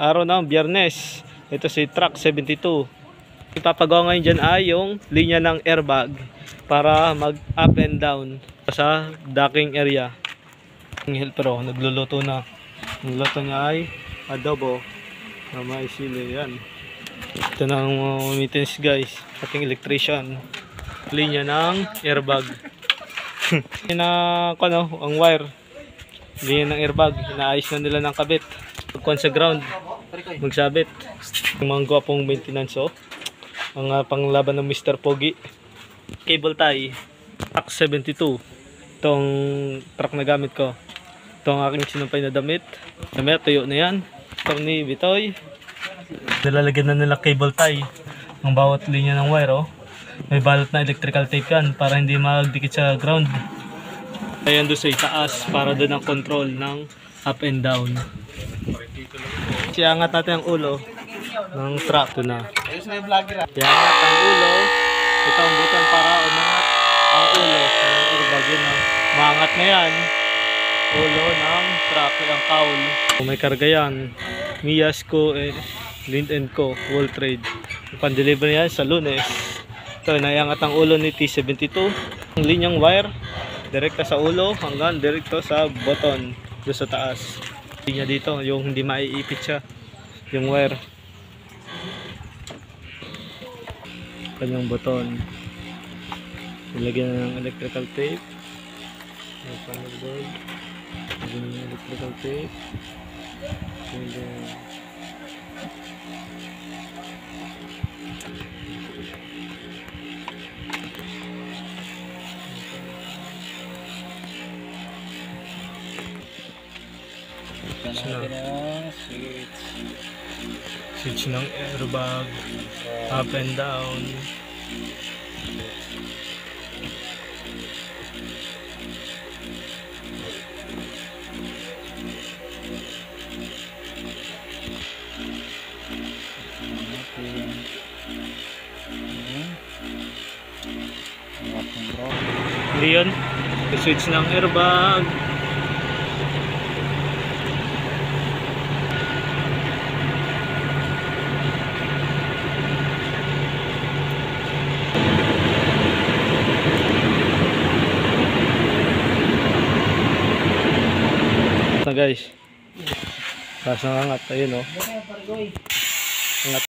araw ng Biyernes. Ito si Truck 72. Ipapagawa ngayon dyan ay yung linya ng airbag para mag up and down sa docking area. Ang helper nagluluto na. Ang luto niya ay adobo na may sili. Yan. Ito na ang maintenance guys. Ating electrician. Linya ng airbag. Ang wire. Linya ng airbag. Inaayos na nila ng kabit. Pagkuhan sa ground. Magsabit. Yung mga gwapong maintenance ang panglaban ng Mr. Pogi. Cable tie. Truck 72. Itong truck na gamit ko. Ito ang aking sinumpay na damit. Namaya tuyo na yan. Ito ni Bitoy. Nilalagyan na nila cable tie. Ang bawat linya ng wire may balot na electrical tape yan para hindi magdikit sa ground. Ayan doon sa itaas para doon ang control ng up and down. Siyangat natin ang ulo ng truck. Ito na. Siyangat ang ulo. Ito ang buton para umangat ang ulo ng airbag yun. Maangat na yan. Ulo ng truck ang cowl. May karga yan. Miasco Lind & Co. Wall Trade. Pan-deliver yan sa Lunes. Ito, naiangat ang ulo ni T72. Ang linyang wire, direkta sa ulo hanggang direkto sa button doon sa taas. Linya dito, yung hindi maiipit siya, yung wire. Kanyang button. Nilagyan na ng electrical tape. May panel board. Nilagyan ng electrical tape. And then, switch ng airbag, up and down. Leon, switch ng airbag. Guys, taas ng angat, ayun angat.